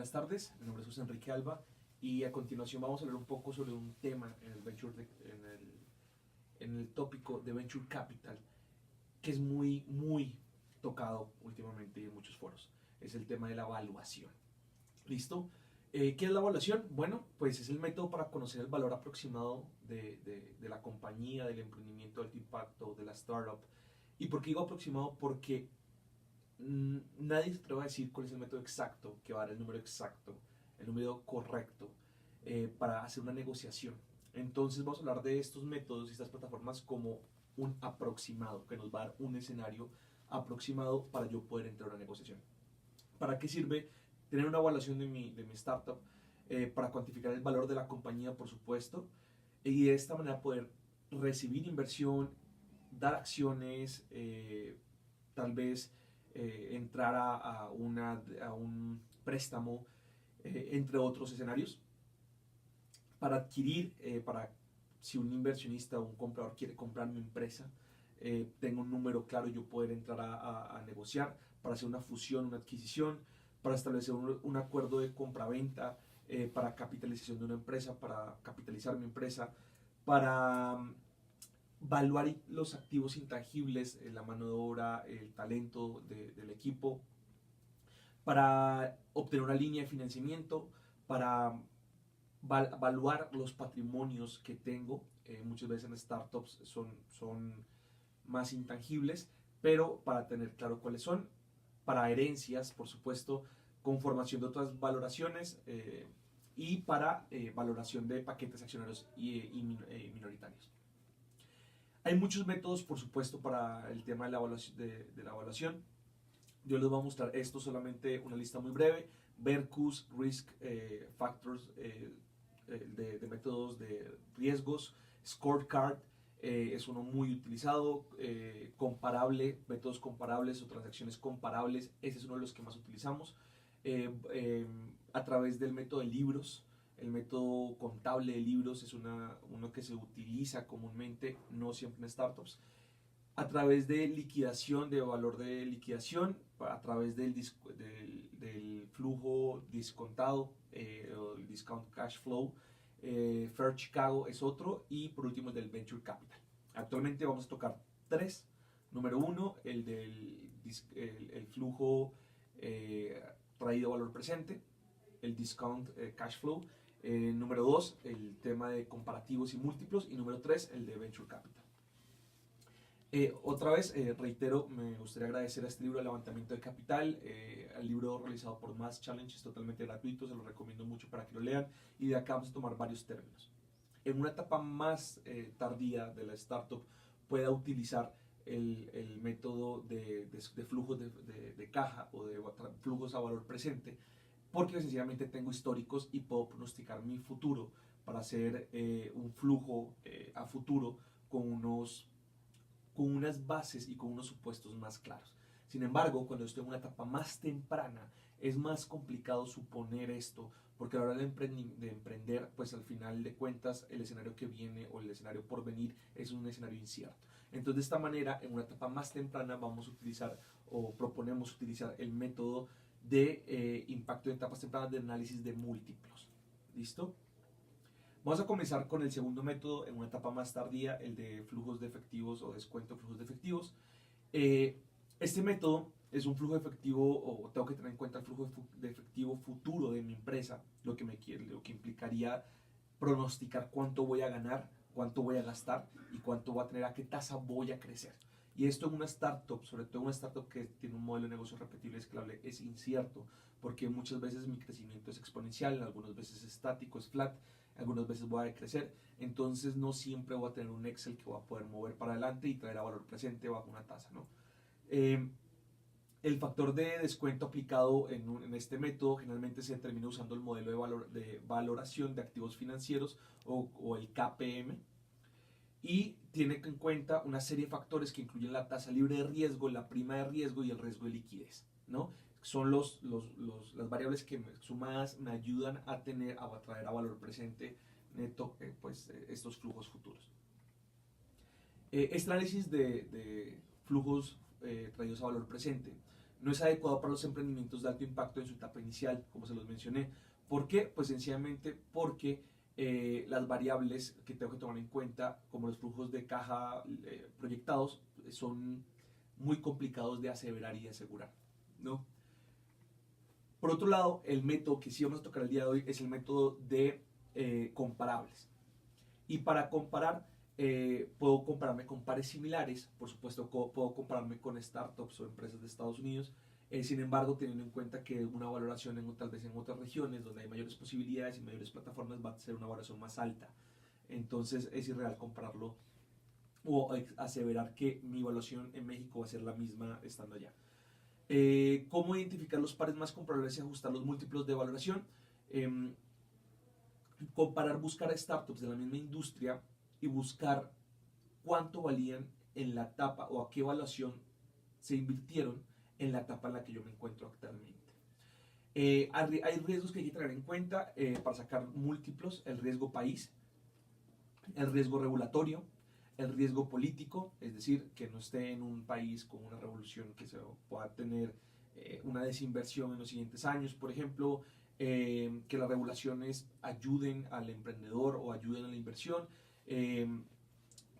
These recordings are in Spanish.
buenas tardes. Mi nombre es José Enrique Alba y a continuación vamos a hablar un poco sobre un tema en el tópico de Venture Capital que es muy tocado últimamente en muchos foros. Es el tema de la evaluación. ¿Listo? ¿Qué es la evaluación? Bueno, pues es el método para conocer el valor aproximado de la compañía, del emprendimiento, del impacto, de la startup. ¿Y por qué digo aproximado? Porque nadie se atreve a decir cuál es el método exacto que va a dar el número exacto, el número correcto para hacer una negociación. Entonces vamos a hablar de estos métodos y estas plataformas como un aproximado, que nos va a dar un escenario aproximado para yo poder entrar a una negociación. ¿Para qué sirve tener una evaluación de mi startup? Para cuantificar el valor de la compañía, por supuesto, y de esta manera poder recibir inversión, dar acciones, tal vez entrar a un préstamo, entre otros escenarios, para adquirir, para si un inversionista o un comprador quiere comprar mi empresa, tengo un número claro y yo poder entrar a negociar para hacer una fusión, una adquisición, para establecer un acuerdo de compra-venta, para capitalización de una empresa, para capitalizar mi empresa, para evaluar los activos intangibles, la mano de obra, el talento del equipo, para obtener una línea de financiamiento, para evaluar los patrimonios que tengo. Muchas veces en startups son más intangibles, pero para tener claro cuáles son, para herencias, por supuesto, con formación de otras valoraciones y para valoración de paquetes accionarios y minoritarios. Hay muchos métodos, por supuesto, para el tema de la evaluación. Yo les voy a mostrar esto solamente una lista muy breve. Vercus, Risk Factors, de métodos de riesgos. Scorecard es uno muy utilizado. Comparable, métodos comparables o transacciones comparables. Ese es uno de los que más utilizamos. A través del método de libros. El método contable de libros es uno que se utiliza comúnmente, no siempre en startups. A través de liquidación, de valor de liquidación, a través del flujo discontado, el discount cash flow. Fair Chicago es otro, y por último el del Venture Capital. Actualmente vamos a tocar tres. Número uno, el flujo traído valor presente, el discount cash flow. Número 2, el tema de comparativos y múltiplos. Y número 3, el de Venture Capital. Otra vez, reitero, me gustaría agradecer a este libro de levantamiento de capital, al libro realizado por Mass Challenge, es totalmente gratuito, se lo recomiendo mucho para que lo lean, y de acá vamos a tomar varios términos. En una etapa más tardía de la startup pueda utilizar el método de flujos de caja o de flujos a valor presente, porque sencillamente tengo históricos y puedo pronosticar mi futuro para hacer un flujo a futuro con unas bases y con unos supuestos más claros. Sin embargo, cuando estoy en una etapa más temprana, es más complicado suponer esto, porque a la hora de emprender, pues al final de cuentas, el escenario que viene o el escenario por venir es un escenario incierto. Entonces, de esta manera, en una etapa más temprana, vamos a utilizar o proponemos utilizar el método de impacto de etapas tempranas de análisis de múltiplos. ¿Listo? Vamos a comenzar con el segundo método en una etapa más tardía, el de flujos de efectivos o descuento de flujos de efectivos. Este método es un flujo de efectivo, o tengo que tener en cuenta el flujo de efectivo futuro de mi empresa, lo que implicaría pronosticar cuánto voy a ganar, cuánto voy a gastar y cuánto voy a tener, a qué tasa voy a crecer. Y esto en una startup, sobre todo en una startup que tiene un modelo de negocio repetible y escalable, es incierto, porque muchas veces mi crecimiento es exponencial, algunas veces es estático, es flat, algunas veces voy a decrecer, entonces no siempre voy a tener un Excel que voy a poder mover para adelante y traer a valor presente bajo una tasa, ¿no? El factor de descuento aplicado en este método generalmente se determina usando el modelo de valoración de activos financieros o el KPM, y tiene en cuenta una serie de factores que incluyen la tasa libre de riesgo, la prima de riesgo y el riesgo de liquidez, ¿no? Son las variables que sumadas me ayudan a traer a valor presente neto estos flujos futuros. Este análisis de flujos traídos a valor presente no es adecuado para los emprendimientos de alto impacto en su etapa inicial, como se los mencioné. ¿Por qué? Pues sencillamente porque las variables que tengo que tomar en cuenta, como los flujos de caja proyectados, son muy complicados de aseverar y de asegurar, ¿no? Por otro lado, el método que sí vamos a tocar el día de hoy es el método de comparables. Y para comparar, puedo compararme con pares similares, por supuesto puedo compararme con startups o empresas de Estados Unidos, sin embargo, teniendo en cuenta que una valoración tal vez en otras regiones donde hay mayores posibilidades y mayores plataformas va a ser una valoración más alta. Entonces es irreal compararlo o aseverar que mi evaluación en México va a ser la misma estando allá. ¿Cómo identificar los pares más comparables y ajustar los múltiplos de valoración? Comparar, buscar startups de la misma industria y buscar cuánto valían en la etapa o a qué evaluación se invirtieron en la etapa en la que yo me encuentro actualmente. Hay riesgos que hay que tener en cuenta para sacar múltiplos: el riesgo país, el riesgo regulatorio, el riesgo político, es decir, que no esté en un país con una revolución, que se pueda tener una desinversión en los siguientes años, por ejemplo, que las regulaciones ayuden al emprendedor o ayuden a la inversión.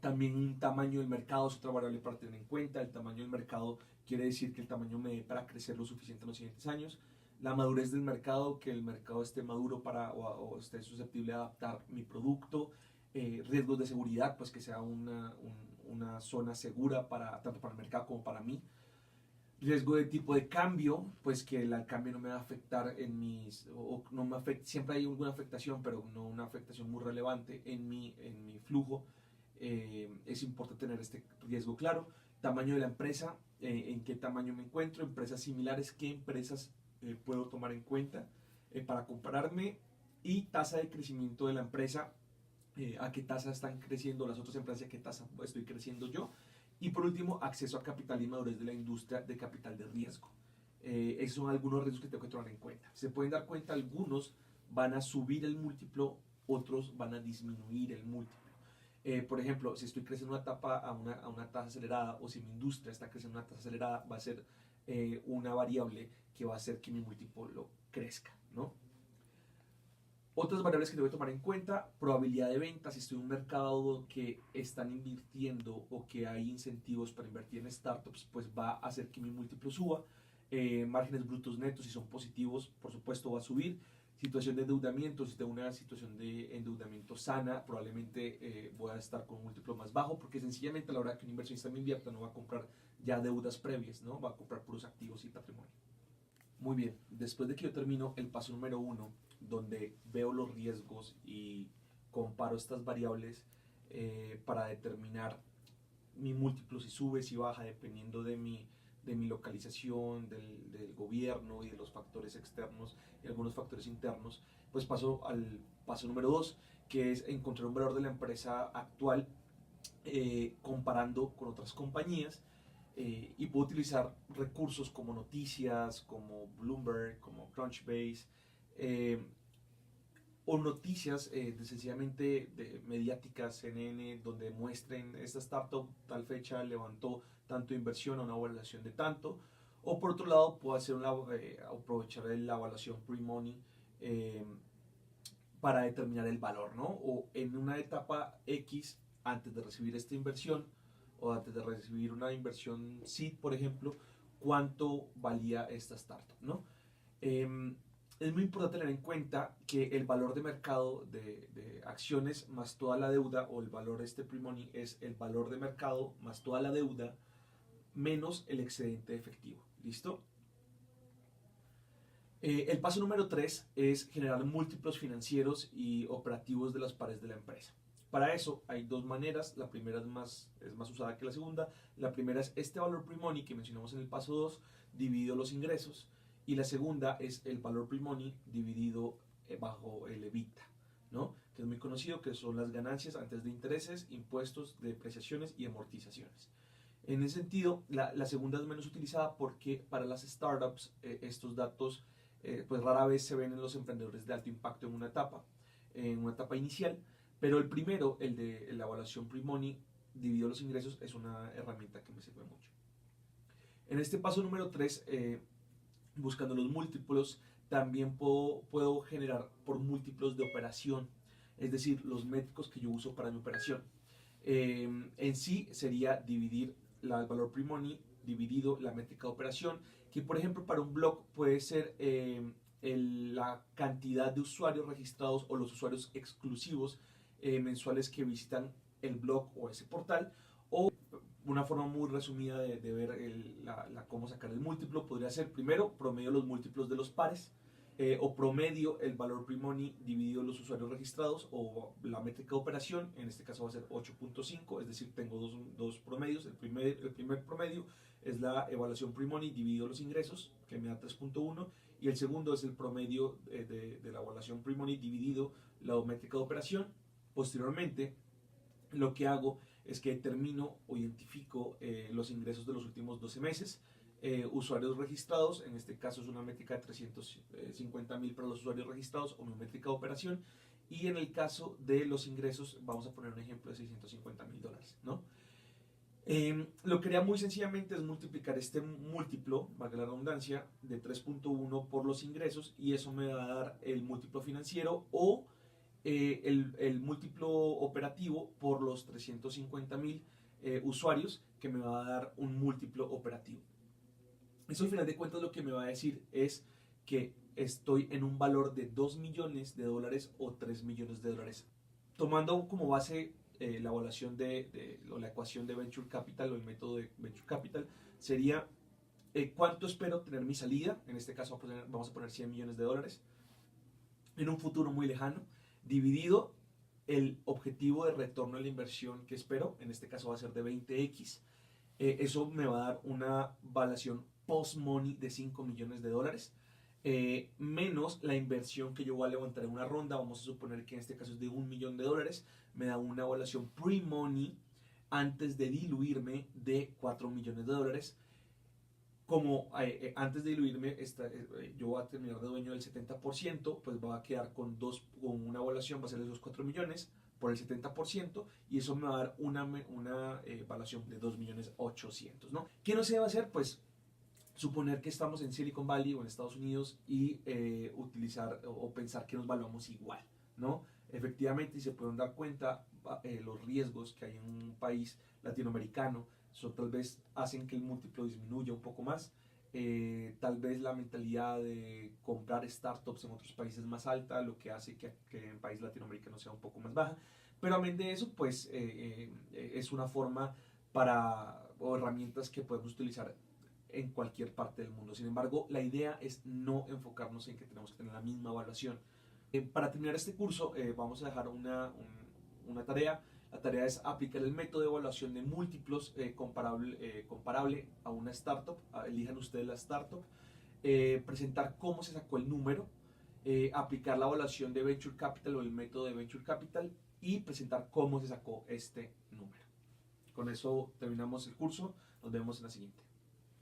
También un tamaño del mercado es otra variable para tener en cuenta. El tamaño del mercado quiere decir que el tamaño me dé para crecer lo suficiente en los siguientes años. La madurez del mercado, que el mercado esté maduro o esté susceptible a adaptar mi producto. Riesgos de seguridad, pues que sea una zona segura tanto para el mercado como para mí. Riesgo de tipo de cambio, pues que el cambio no me va a afectar o no me afecta, siempre hay alguna afectación, pero no una afectación muy relevante en mi flujo. Es importante tener este riesgo claro. Tamaño de la empresa, en qué tamaño me encuentro, empresas similares, qué empresas puedo tomar en cuenta para compararme, y tasa de crecimiento de la empresa, a qué tasa están creciendo las otras empresas y a qué tasa estoy creciendo yo. Y por último, acceso a capital y madurez de la industria de capital de riesgo. Esos son algunos riesgos que tengo que tomar en cuenta. Se pueden dar cuenta, algunos van a subir el múltiplo, otros van a disminuir el múltiplo. Por ejemplo, si estoy creciendo una etapa a una tasa acelerada, o si mi industria está creciendo a una tasa acelerada, va a ser una variable que va a hacer que mi múltiplo crezca, ¿no? Otras variables que debo tomar en cuenta: probabilidad de venta. Si estoy en un mercado que están invirtiendo o que hay incentivos para invertir en startups, pues va a hacer que mi múltiplo suba. Márgenes brutos netos, si son positivos, por supuesto va a subir. Situación de endeudamiento: si tengo una situación de endeudamiento sana, probablemente voy a estar con un múltiplo más bajo, porque sencillamente a la hora que un inversionista me invierta no va a comprar ya deudas previas, ¿no? Va a comprar puros activos y patrimonio. Muy bien, después de que yo termino el paso número 1, donde veo los riesgos y comparo estas variables para determinar mi múltiplo, si sube, si baja, dependiendo de mi localización, del gobierno y de los factores externos y algunos factores internos, pues paso al paso número 2, que es encontrar un valor de la empresa actual comparando con otras compañías. Y puedo utilizar recursos como noticias, como Bloomberg, como Crunchbase, eh, o noticias sencillamente mediáticas, CNN, donde muestren: esta startup tal fecha levantó tanto inversión a una evaluación de tanto. O por otro lado, puedo aprovechar la evaluación pre-money para determinar el valor, ¿no? O en una etapa X, antes de recibir esta inversión, o antes de recibir una inversión seed, por ejemplo, cuánto valía esta startup, ¿no? Es muy importante tener en cuenta que el valor de mercado de acciones más toda la deuda, o el valor pre-money, es el valor de mercado más toda la deuda menos el excedente efectivo. ¿Listo? El paso número 3 es generar múltiplos financieros y operativos de las pares de la empresa. Para eso hay dos maneras. La primera es más usada que la segunda. La primera es este valor pre-money que mencionamos en el paso 2, dividido los ingresos. Y la segunda es el valor pre-money dividido bajo el EBITDA, ¿no? Que es muy conocido, que son las ganancias antes de intereses, impuestos, depreciaciones y amortizaciones. En ese sentido, la segunda es menos utilizada porque para las startups estos datos pues rara vez se ven en los emprendedores de alto impacto en una etapa inicial. Pero el primero, el de la evaluación pre-money dividido los ingresos, es una herramienta que me sirve mucho. En este paso número 3, buscando los múltiplos, también puedo generar por múltiplos de operación, es decir, los métricos que yo uso para mi operación. En sí sería dividir el valor pre-money dividido la métrica de operación, que por ejemplo para un blog puede ser la cantidad de usuarios registrados o los usuarios exclusivos mensuales que visitan el blog o ese portal, o una forma muy resumida de ver cómo sacar el múltiplo podría ser primero promedio los múltiplos de los pares, o promedio el valor pre-money dividido los usuarios registrados, o la métrica de operación, en este caso va a ser 8.5, es decir, tengo dos promedios. El primer promedio es la evaluación pre-money dividido los ingresos, que me da 3.1, y el segundo es el promedio de la evaluación pre-money dividido la métrica de operación. Posteriormente, lo que hago es que determino o identifico los ingresos de los últimos 12 meses, usuarios registrados, en este caso es una métrica de 350.000 para los usuarios registrados o una métrica de operación, y en el caso de los ingresos vamos a poner un ejemplo de $650.000, ¿no? Lo que haría muy sencillamente es multiplicar este múltiplo, valga la redundancia, de 3.1 por los ingresos, y eso me va a dar el múltiplo financiero o el múltiplo operativo por los 350.000 usuarios, que me va a dar un múltiplo operativo. Eso al final de cuentas lo que me va a decir es que estoy en un valor de $2 millones o $3 millones. Tomando como base la evaluación o la ecuación de Venture Capital o el método de Venture Capital, sería cuánto espero tener mi salida, en este caso vamos a poner $100 millones, en un futuro muy lejano, dividido el objetivo de retorno a la inversión que espero, en este caso va a ser de 20x. Eso me va a dar una valuación post-money de $5 millones, menos la inversión que yo voy a levantar en una ronda. Vamos a suponer que en este caso es de $1 millón, me da una evaluación pre-money antes de diluirme de $4 millones. Como antes de diluirme yo voy a terminar de dueño del 70%, pues voy a quedar con una evaluación, va a ser de esos 4 millones por el 70%, y eso me va a dar una evaluación de 2.800.000, ¿no? ¿Qué no se debe hacer? Pues suponer que estamos en Silicon Valley o en Estados Unidos y utilizar o pensar que nos valuamos igual, ¿no? Efectivamente, y se pueden dar cuenta los riesgos que hay en un país latinoamericano, eso tal vez hacen que el múltiplo disminuya un poco más. Tal vez la mentalidad de comprar startups en otros países es más alta, lo que hace que en el país latinoamericano sea un poco más baja. Pero amén de eso, pues es una forma o herramientas que podemos utilizar en cualquier parte del mundo. Sin embargo, la idea es no enfocarnos en que tenemos que tener la misma evaluación. Para terminar este curso, vamos a dejar una tarea. La tarea es aplicar el método de evaluación de múltiplos comparable a una startup. Elijan ustedes la startup. Presentar cómo se sacó el número. Aplicar la evaluación de Venture Capital o el método de Venture Capital. Y presentar cómo se sacó este número. Con eso terminamos el curso. Nos vemos en la siguiente.